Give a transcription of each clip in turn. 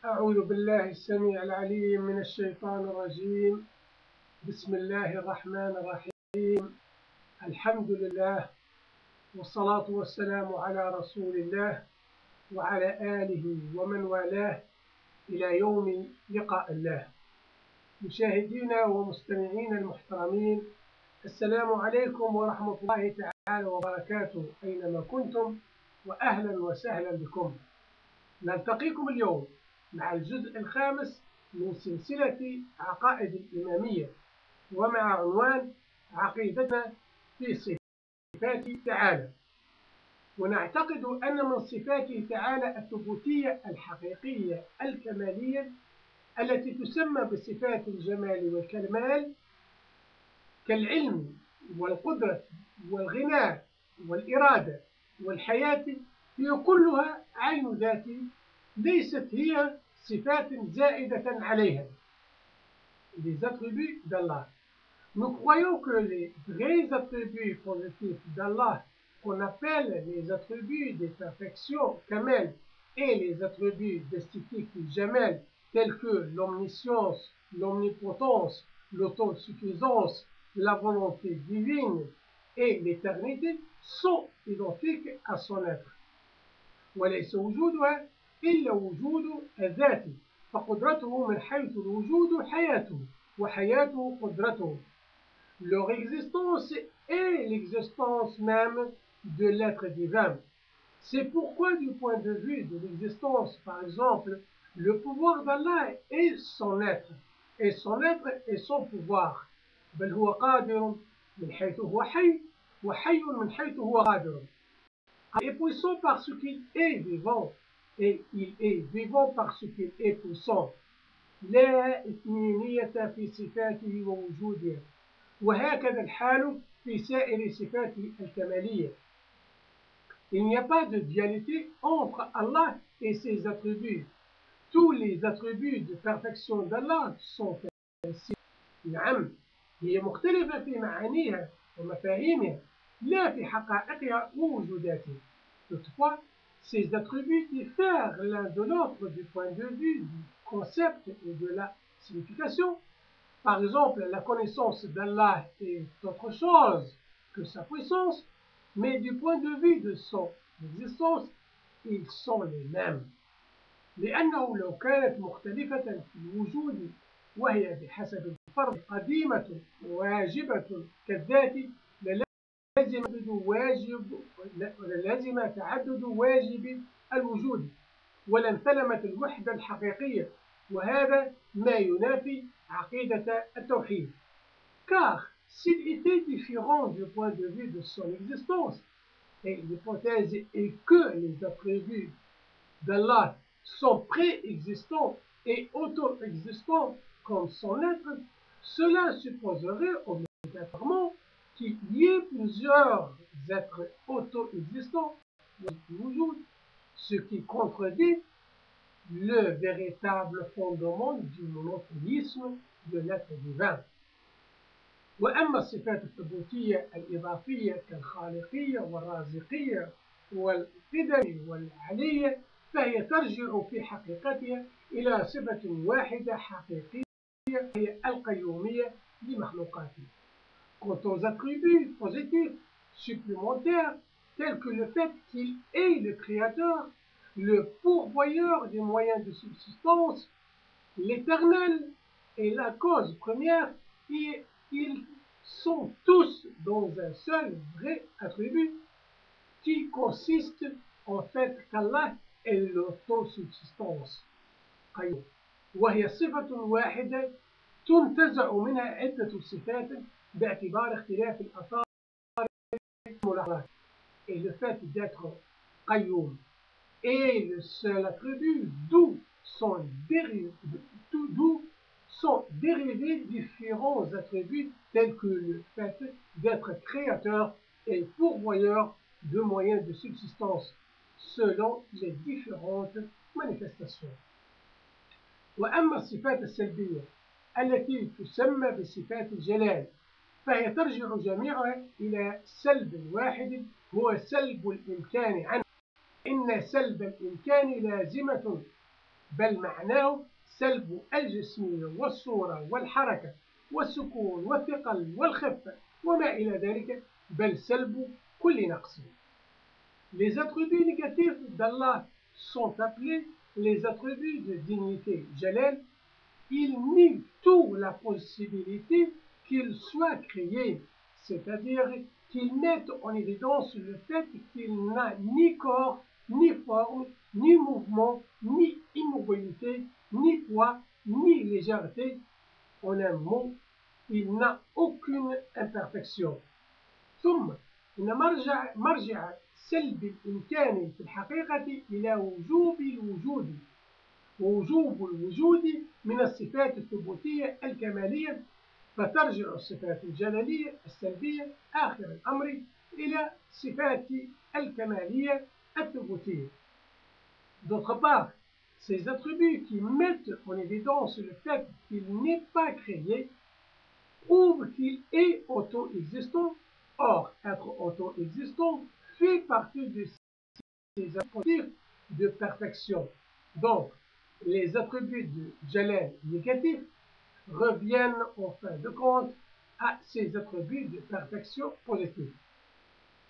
أعوذ بالله السميع العليم من الشيطان الرجيم. بسم الله الرحمن الرحيم. الحمد لله والصلاة والسلام على رسول الله وعلى آله ومن والاه إلى يوم لقاء الله. مشاهدينا ومستمعينا المحترمين، السلام عليكم ورحمة الله تعالى وبركاته أينما كنتم، وأهلا وسهلا بكم. نلتقيكم اليوم مع الجزء الخامس من سلسلة عقائد الإمامية، ومع عنوان عقيدتنا في صفات تعالى. ونعتقد أن من صفاته تعالى الثبوتية الحقيقية الكمالية التي تسمى بصفات الجمال والكمال كالعلم والقدرة والغنى والإرادة والحياة، هي كلها عين ذات، ليست هي صفات زائدة عليها. Les attributs d'Allah. Nous croyons que les vrais attributs positifs d'Allah, qu'on appelle les attributs des perfections kamel, et les attributs d'esthétique jamal, tels que l'omniscience, l'omnipotence, l'autosuffisance, la volonté divine et l'éternité, sont identiques à son être. وليس وجودها إلا وجود الذات، فقدرته من حيث الوجود حياته، وحياته قدرته. Leur existence est l'existence même de l'être divin. C'est pourquoi, du point de vue de l'existence, par exemple, le pouvoir d'Allah est son être, et son être est son pouvoir. بل هو قادر من حيث هو حي، وحي من حيث هو قادر. Il est puissant parce qu'il est vivant, et il est vivant parce qu'il est puissant. لا إثنينية في صفاته ووجوده، وهكذا الحال في سائر صفاته الكمالية. Il n'y a pas de dualité entre Allah et ses attributs. Tous les attributs de perfection d'Allah sont ainsi. نعم، هي مختلفة في معانيها ومفاهيمها، لا في حقائقها ووجوداتها. Toutefois, ces attributs diffèrent l'un de l'autre du point de vue du concept et de la signification. Par exemple, la connaissance d'Allah est autre chose que sa puissance, mais du point de vue de son existence, ils sont les mêmes. لأنه لو كانت مختلفة في الوجود وهي بحسب الفرض قديمة واجبة كالذات، لازم تعدد واجب الوجود، ولانثلمت الوحدة الحقيقية، وهذا ما ينافي عقيدة التوحيد. Car s'il était différent du point de vue de son existence, et l'hypothèse est que les attributs d'Allah sont préexistants et auto-existants comme son être, cela supposerait obligatoirement qu'il y ait plusieurs êtres auto-existants, ce qui contredit le véritable fondement du monothéisme de l'être divin. وأما الصفات الثبوتية الإضافية كالخالقية والرازقية والقدم والعلية، فهي ترجع في حقيقتها إلى صفة واحدة حقيقية، هي القيومية لمخلوقاته. Quant aux attributs positifs supplémentaires, tels que le fait qu'il est le créateur, le pourvoyeur des moyens de subsistance, l'éternel et la cause première, ils sont tous dans un seul vrai attribut qui consiste en fait qu'Allah est l'autosubsistance. وهي صفة واحدة تنتزع منها عدة صفات باعتبار اختلاف الآثار والملاحظات. Et le fait d'être qayyum est le seul attribut d'où sont dérivés différents attributs tels que le fait d'être créateur et pourvoyeur de moyens de subsistance selon les différentes manifestations. وأما الصفات السلبية التي تسمى بصفات الجلال، فهي ترجع جميعها إلى سلب واحد هو سلب الإمكان عنه. إن سلب الإمكان لازمة بل معناه سلب الجسمية والصورة والحركة والسكون والثقل والخفة وما إلى ذلك، بل سلب كل نقص. Les attributs négatifs d'Allah sont appelés les attributs de dignité, jalal. Ils nient toute la possibilité qu'il soit créé, c'est-à-dire qu'ils mettent en évidence le fait qu'il n'a ni corps, ni forme, ni mouvement, ni immobilité, ni poids, ni légèreté. En un mot, il n'a aucune imperfection. ثم إن مرجع سلب الإمكان في الحقيقة إلى وجوب الوجود، ووجوب الوجود من الصفات الثبوتية الكمالية، فترجع الصفات الجلالية السلبية آخر الأمر إلى صفات الكمالية الثبوتية. D'autre part, ces attributs qui mettent en évidence le fait qu'il n'est pas créé prouvent qu'il est auto-existant. Or, être auto-existant fait partie de ces attributs de perfection. Donc, les attributs de jalal négatifs reviennent en fin de compte à ces attributs de perfection positive.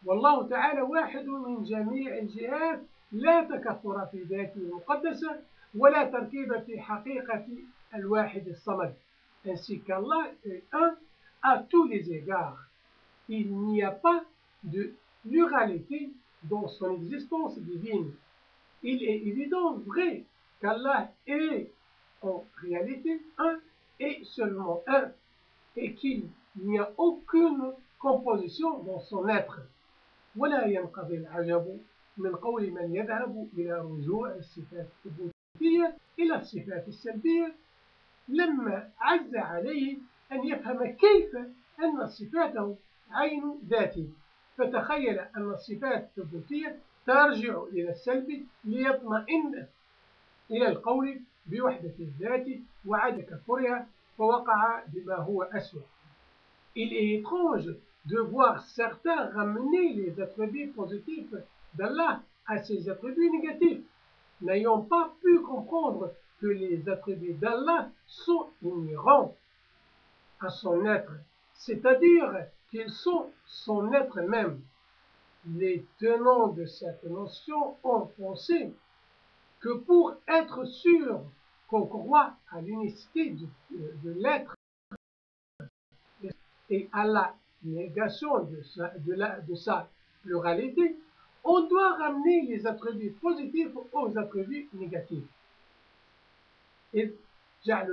والله تعالى واحد من جميع الجهات، لا تكثر في ذاته المقدسة ولا تركيب في حقيقة الواحد الصمد. Ainsi qu'Allah est un à tous les égards. Il n'y a pas de pluralité dans son existence divine. Il est évident, vrai, qu'Allah est en réalité un et seulement un, et qu'il n'y a aucune composition dans son être. ولا ينقضي العجب من قول من يذهب إلى رجوع الصفات الثبوتية إلى الصفات السلبية لما عز عليه أن يفهم كيف أن صفاته عين ذاته، فتخيل أن الصفات الثبوتية ترجع إلى السلب ليطمئن إلى القول بوحدة الذات وعدم كفرها، فوقع بما هو أسوأ. Il est étrange de voir certains ramener les attributs positifs d'Allah à ses attributs négatifs, n'ayant pas pu comprendre que les attributs d'Allah sont inhérents à son être, c'est-à-dire qu'ils sont son être même. Les tenants de cette notion ont pensé que pour être sûr qu'on croit à l'unicité de l'être et à la négation de sa pluralité, on doit ramener les attributs positifs aux attributs négatifs. إذ جعل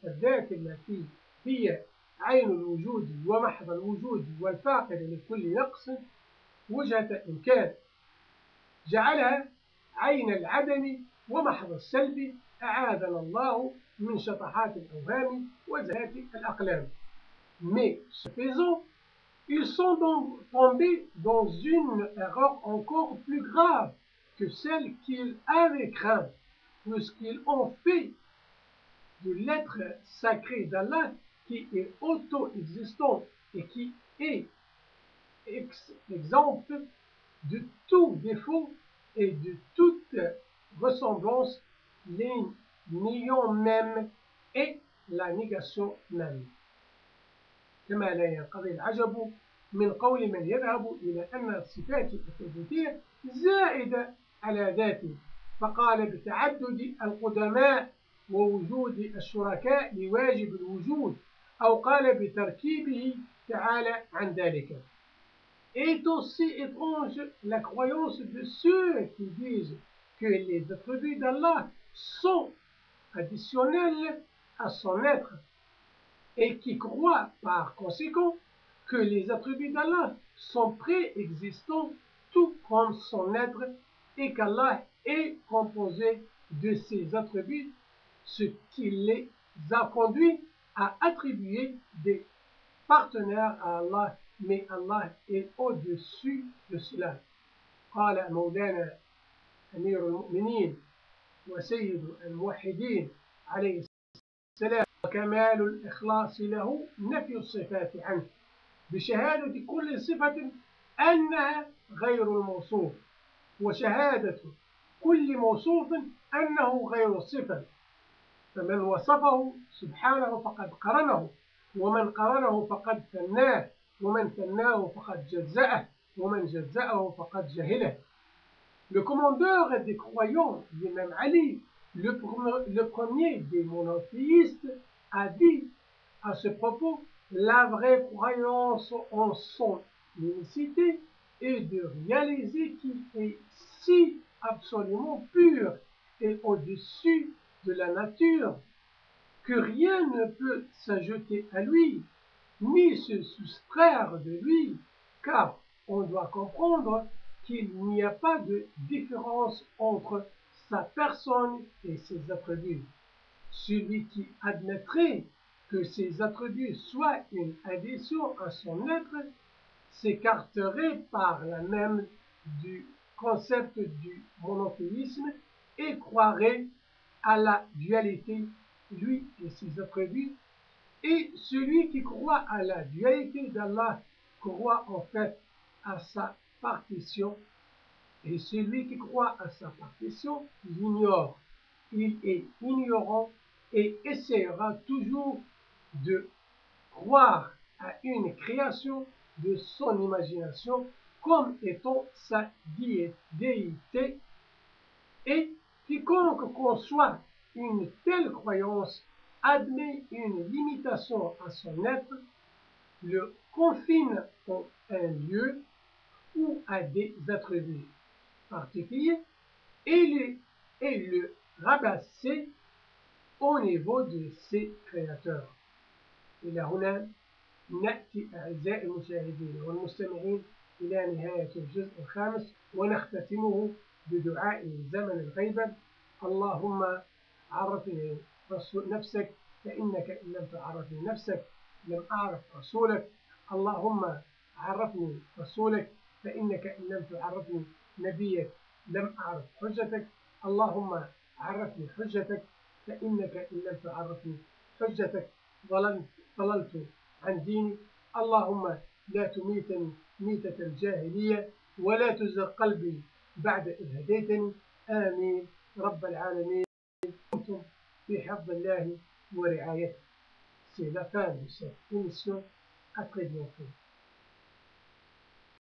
الذات التي هي عين الوجود ومحض الوجود والفاقد لكل نقص وجهة إمكان، جعلها عين العدم ومحض السلب، أعاذنا الله من شطحات الأوهام وزهات الأقلام. Mais ce faisant, ils sont donc tombés dans une erreur encore plus grave que celle qu'ils avaient crainte, puisqu'ils ont fait de l'être sacré d'Allah, qui est auto-existant et qui est exempt de tout défaut et de toute ressemblance, les niant même et la négation même. كما لا ينقضي العجب من قول من يذهب إلى أن الصفات الثبوتية زائدة على ذاته، فقال بتعدد القدماء ووجود الشركاء لواجب الوجود، أو قال بتركيبه تعالى عن ذلك. Est aussi étrange la croyance de ceux qui disent que les attributs d'Allah sont additionnels à son être et qui croient par conséquent que les attributs d'Allah sont préexistants tout comme son être et qu'Allah est composé de ces attributs, ce qui les a conduits à attribuer des partenaires à Allah, mais Allah est au-dessus de cela. قال مولانا أمير المؤمنين وسيد الموحدين عليه السلام: وكمال الإخلاص له نفي الصفات عنه بشهادة كل صفة أنها غير الموصوف، وشهادة كل موصوف أنه غير صفة، فمن وصفه سبحانه فقد قرنه، ومن قرنه فقد ثناه، ومن ثناه فقد جزأه، ومن جزأه فقد جهله. Le commandeur des croyants, l'imam Ali, le premier des monothéistes, a dit à ce propos: la vraie croyance en son unicité est de réaliser qu'il est si absolument pur et au-dessus de la nature que rien ne peut s'ajouter à lui, ni se soustraire de lui, car on doit comprendre qu'il n'y a pas de différence entre sa personne et ses attributs. Celui qui admettrait que ses attributs soient une addition à son être s'écarterait par là même du concept du monothéisme et croirait à la dualité, lui et ses attributs. Et celui qui croit à la dualité d'Allah croit en fait à sa partition, et celui qui croit à sa partition l'ignore. Il est ignorant et essaiera toujours de croire à une création de son imagination comme étant sa déité, et quiconque conçoit une telle croyance admet une limitation à son être, le confine en un lieu ou à des attributs particuliers et le rabaisser au niveau de ses créateurs. إلى هنا نأتي أعزائي المشاهدين والمستمعين إلى نهاية الجزء الخامس، ونختتمه بدعاء زمن الغيبة: اللهم عرفني نفسك فإنك إن لم تعرفني نفسك لم أعرف رسولك، اللهم عرفني رسولك فإنك إن لم تعرفني نبيك لم أعرف حجتك، اللهم عرفني حجتك فإنك إن لم تعرفني حجتك ضللت عن ديني، اللهم لا تميتني ميتة الجاهلية ولا تزغ قلبي بعد إذ هديتني، آمين رب العالمين. كنتم في حفظ الله ورعايته. C'est la fin de cette émission. À très bientôt.